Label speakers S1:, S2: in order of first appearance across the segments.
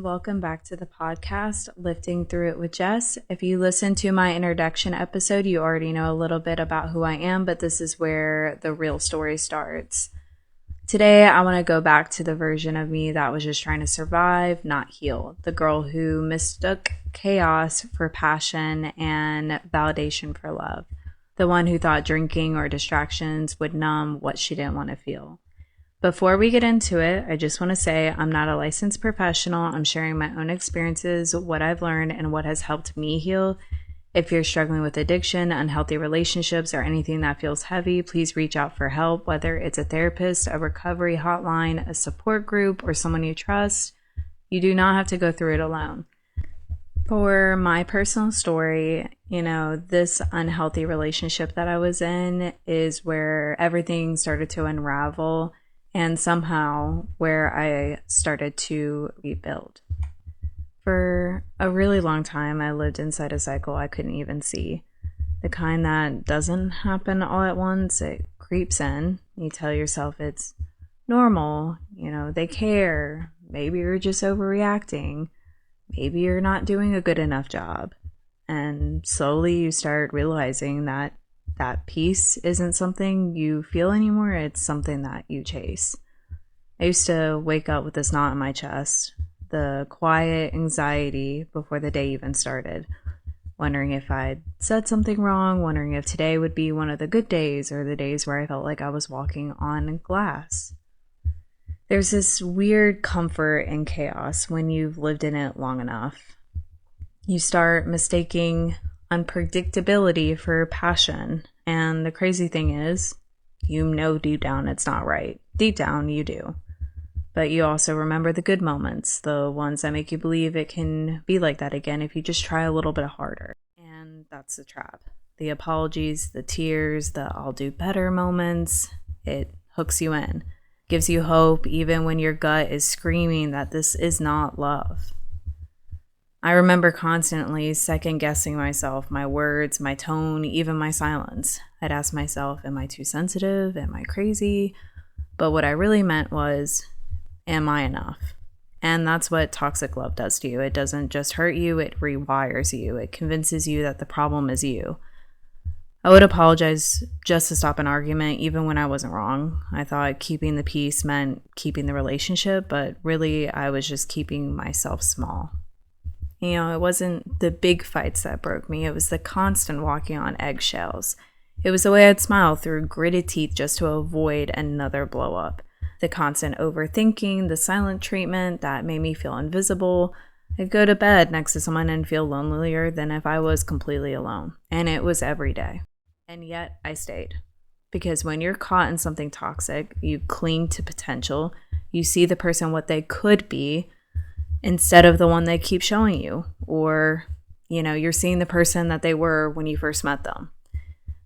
S1: welcome back to the podcast, Lifting Through It with Jess. If you listen to my introduction episode, you already know a little bit about who I am, but this is where the real story starts. Today, I want to go back to the version of me that was just trying to survive, not heal. The girl who mistook chaos for passion and validation for love. The one who thought drinking or distractions would numb what she didn't want to feel. Before we get into it, I just want to say I'm not a licensed professional. I'm sharing my own experiences, what I've learned, and what has helped me heal. If you're struggling with addiction, unhealthy relationships, or anything that feels heavy, please reach out for help, whether it's a therapist, a recovery hotline, a support group, or someone you trust. You do not have to go through it alone. For my personal story, this unhealthy relationship that I was in is where everything started to unravel. And somehow where I started to rebuild. For a really long time, I lived inside a cycle I couldn't even see. The kind that doesn't happen all at once, it creeps in. You tell yourself it's normal, they care. Maybe you're just overreacting. Maybe you're not doing a good enough job. And slowly you start realizing that peace isn't something you feel anymore, it's something that you chase. I used to wake up with this knot in my chest, the quiet anxiety before the day even started, wondering if I'd said something wrong, wondering if today would be one of the good days or the days where I felt like I was walking on glass. There's this weird comfort in chaos when you've lived in it long enough. You start mistaking unpredictability for passion. And the crazy thing is, deep down it's not right. Deep down you do. But you also remember the good moments, the ones that make you believe it can be like that again if you just try a little bit harder. And that's the trap. The apologies, the tears, the I'll do better moments, it hooks you in. Gives you hope even when your gut is screaming that this is not love. I remember constantly second-guessing myself, my words, my tone, even my silence. I'd ask myself, am I too sensitive? Am I crazy? But what I really meant was, am I enough? And that's what toxic love does to you. It doesn't just hurt you, it rewires you. It convinces you that the problem is you. I would apologize just to stop an argument, even when I wasn't wrong. I thought keeping the peace meant keeping the relationship, but really I was just keeping myself small. It wasn't the big fights that broke me. It was the constant walking on eggshells. It was the way I'd smile through gritted teeth just to avoid another blow up. The constant overthinking, the silent treatment that made me feel invisible. I'd go to bed next to someone and feel lonelier than if I was completely alone. And it was every day. And yet I stayed. Because when you're caught in something toxic, you cling to potential. You see the person what they could be, instead of the one they keep showing you. Or, you're seeing the person that they were when you first met them.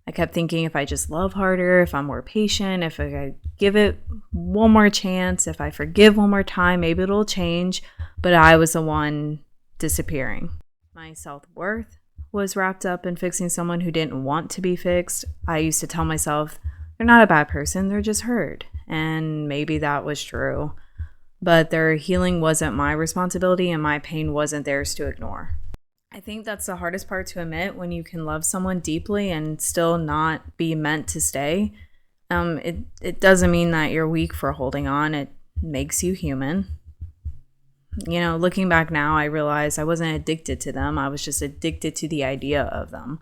S1: I kept thinking if I just love harder, if I'm more patient, if I give it one more chance, if I forgive one more time, maybe it'll change. But I was the one disappearing. My self-worth was wrapped up in fixing someone who didn't want to be fixed. I used to tell myself, they're not a bad person, they're just hurt. And maybe that was true. But their healing wasn't my responsibility and my pain wasn't theirs to ignore. I think that's the hardest part to admit when you can love someone deeply and still not be meant to stay. It doesn't mean that you're weak for holding on. It makes you human. Looking back now, I realized I wasn't addicted to them. I was just addicted to the idea of them.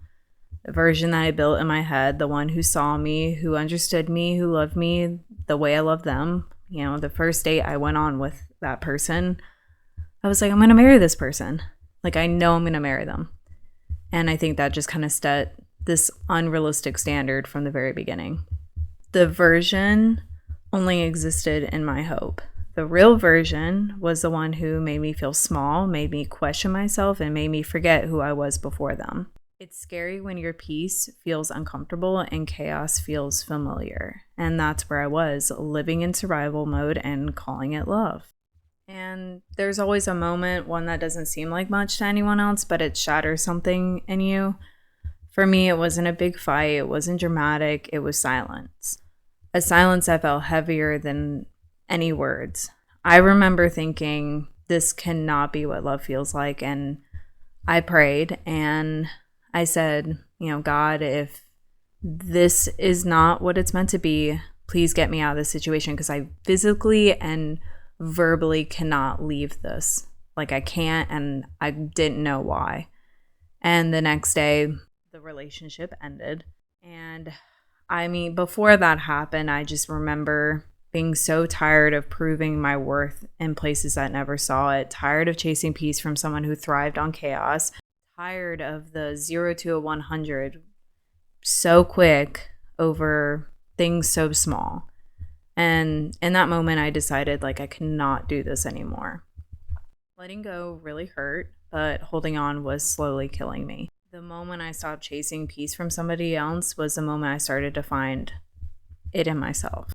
S1: The version that I built in my head, the one who saw me, who understood me, who loved me the way I loved them. The first date I went on with that person, I was like, I'm going to marry this person. I know I'm going to marry them. And I think that just kind of set this unrealistic standard from the very beginning. The version only existed in my hope. The real version was the one who made me feel small, made me question myself, and made me forget who I was before them. It's scary when your peace feels uncomfortable and chaos feels familiar. And that's where I was, living in survival mode and calling it love. And there's always a moment, one that doesn't seem like much to anyone else, but it shatters something in you. For me, it wasn't a big fight. It wasn't dramatic. It was silence. A silence that felt heavier than any words. I remember thinking, this cannot be what love feels like. And I prayed and I said, God, if this is not what it's meant to be, please get me out of this situation, because I physically and verbally cannot leave this. Like, I can't, and I didn't know why. And the next day, the relationship ended. And I mean, before that happened, I just remember being so tired of proving my worth in places that never saw it, tired of chasing peace from someone who thrived on chaos, tired of the 0 to a 100 so quick over things so small. And in that moment, I decided, like, I cannot do this anymore. Letting go really hurt, but holding on was slowly killing me. The moment I stopped chasing peace from somebody else was the moment I started to find it in myself.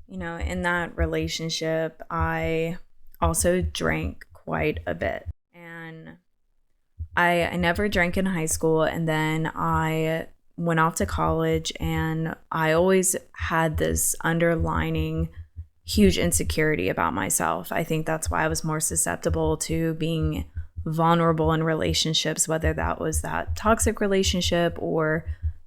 S1: In that relationship, I also drank quite a bit. And I never drank in high school, and then I went off to college, and I always had this underlining huge insecurity about myself. I think that's why I was more susceptible to being vulnerable in relationships, whether that was that toxic relationship or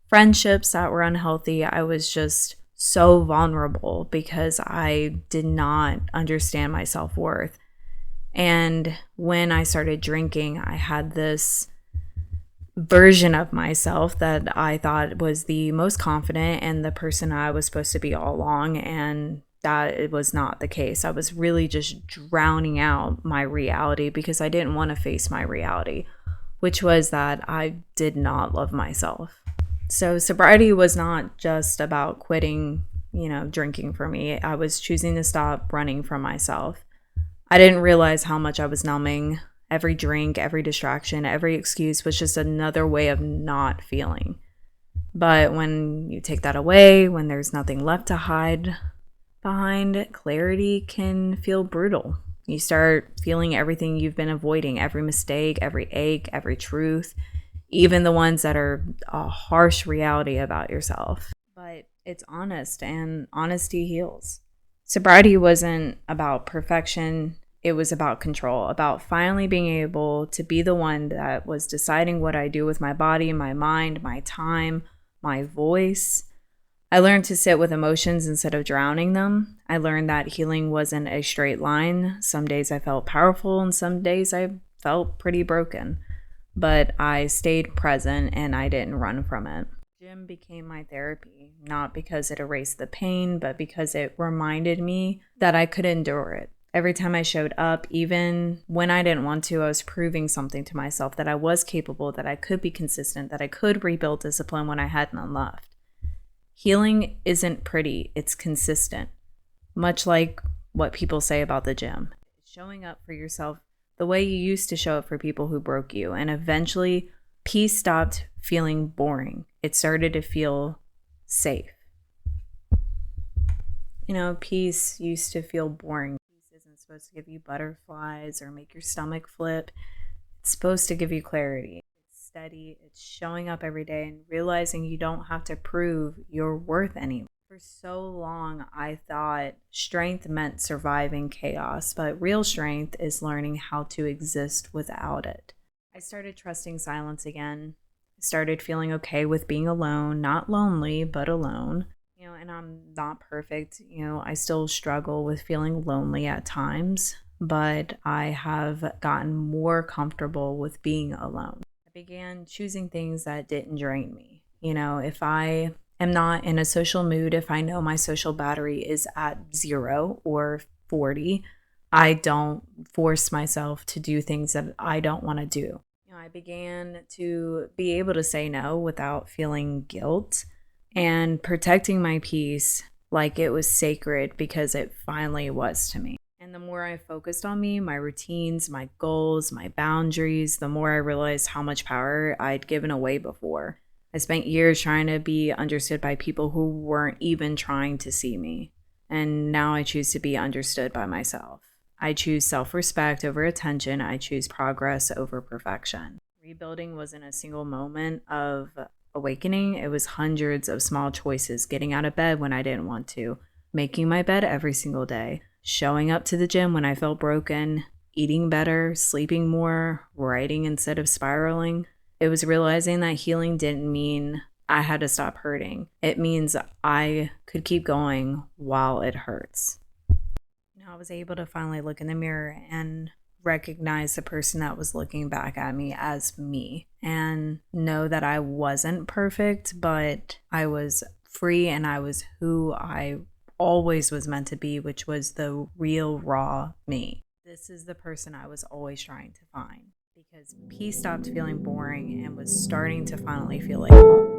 S1: friendships that were unhealthy. I was just so vulnerable because I did not understand my self-worth. And when I started drinking, I had this version of myself that I thought was the most confident and the person I was supposed to be all along, and that it was not the case. I was really just drowning out my reality because I didn't want to face my reality, which was that I did not love myself. So sobriety was not just about quitting, drinking for me. I was choosing to stop running from myself. I didn't realize how much I was numbing. Every drink, every distraction, every excuse was just another way of not feeling. But when you take that away, when there's nothing left to hide behind, clarity can feel brutal. You start feeling everything you've been avoiding, every mistake, every ache, every truth, even the ones that are a harsh reality about yourself. But it's honest, and honesty heals. Sobriety wasn't about perfection. It was about control, about finally being able to be the one that was deciding what I do with my body, my mind, my time, my voice. I learned to sit with emotions instead of drowning them. I learned that healing wasn't a straight line. Some days I felt powerful, and some days I felt pretty broken. But I stayed present, and I didn't run from it. Gym became my therapy, not because it erased the pain, but because it reminded me that I could endure it. Every time I showed up, even when I didn't want to, I was proving something to myself, that I was capable, that I could be consistent, that I could rebuild discipline when I had none left. Healing isn't pretty, it's consistent. Much like what people say about the gym. Showing up for yourself the way you used to show up for people who broke you. And eventually, peace stopped feeling boring. It started to feel safe. Peace used to feel boring. Peace isn't supposed to give you butterflies or make your stomach flip. It's supposed to give you clarity. It's steady. It's showing up every day and realizing you don't have to prove your worth anymore. For so long, I thought strength meant surviving chaos, but real strength is learning how to exist without it. I started trusting silence again. I started feeling okay with being alone, not lonely, but alone. And I'm not perfect. I still struggle with feeling lonely at times, but I have gotten more comfortable with being alone. I began choosing things that didn't drain me. If I am not in a social mood, if I know my social battery is at 0 or 40, I don't force myself to do things that I don't want to do. I began to be able to say no without feeling guilt, and protecting my peace like it was sacred, because it finally was to me. And the more I focused on me, my routines, my goals, my boundaries, the more I realized how much power I'd given away before. I spent years trying to be understood by people who weren't even trying to see me. And now I choose to be understood by myself. I choose self-respect over attention. I choose progress over perfection. Rebuilding wasn't a single moment of awakening. It was hundreds of small choices: getting out of bed when I didn't want to, making my bed every single day, showing up to the gym when I felt broken, eating better, sleeping more, writing instead of spiraling. It was realizing that healing didn't mean I had to stop hurting. It means I could keep going while it hurts. I was able to finally look in the mirror and recognize the person that was looking back at me as me and know that I wasn't perfect, but I was free and I was who I always was meant to be, which was the real, raw me. This is the person I was always trying to find because peace stopped feeling boring and was starting to finally feel like home.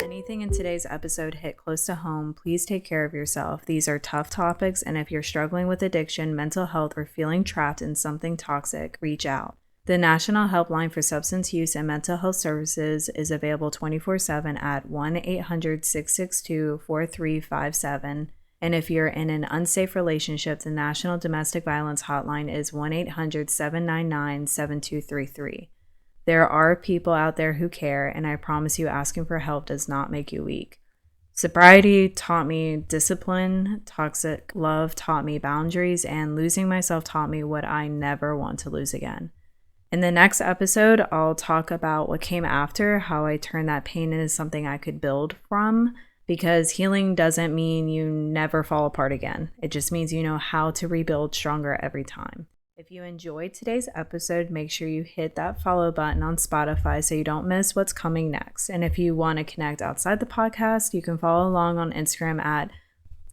S1: Anything in today's episode hit close to home, please take care of yourself. These are tough topics, and if you're struggling with addiction, mental health, or feeling trapped in something toxic, reach out. The National Helpline for Substance Use and Mental Health Services is available 24/7 at 1-800-662-4357. And if you're in an unsafe relationship, the National Domestic Violence Hotline is 1-800-799-7233. There are people out there who care, and I promise you asking for help does not make you weak. Sobriety taught me discipline, toxic love taught me boundaries, and losing myself taught me what I never want to lose again. In the next episode, I'll talk about what came after, how I turned that pain into something I could build from, because healing doesn't mean you never fall apart again. It just means you know how to rebuild stronger every time. If you enjoyed today's episode, make sure you hit that follow button on Spotify so you don't miss what's coming next. And if you want to connect outside the podcast, you can follow along on Instagram at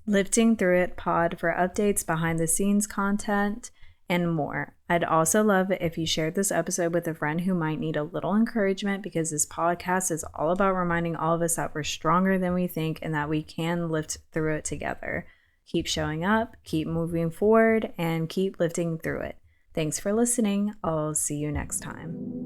S1: Lifting Through It Pod for updates, behind the scenes content, and more. I'd also love it if you shared this episode with a friend who might need a little encouragement, because this podcast is all about reminding all of us that we're stronger than we think and that we can lift through it together. Keep showing up, keep moving forward, and keep lifting through it. Thanks for listening. I'll see you next time.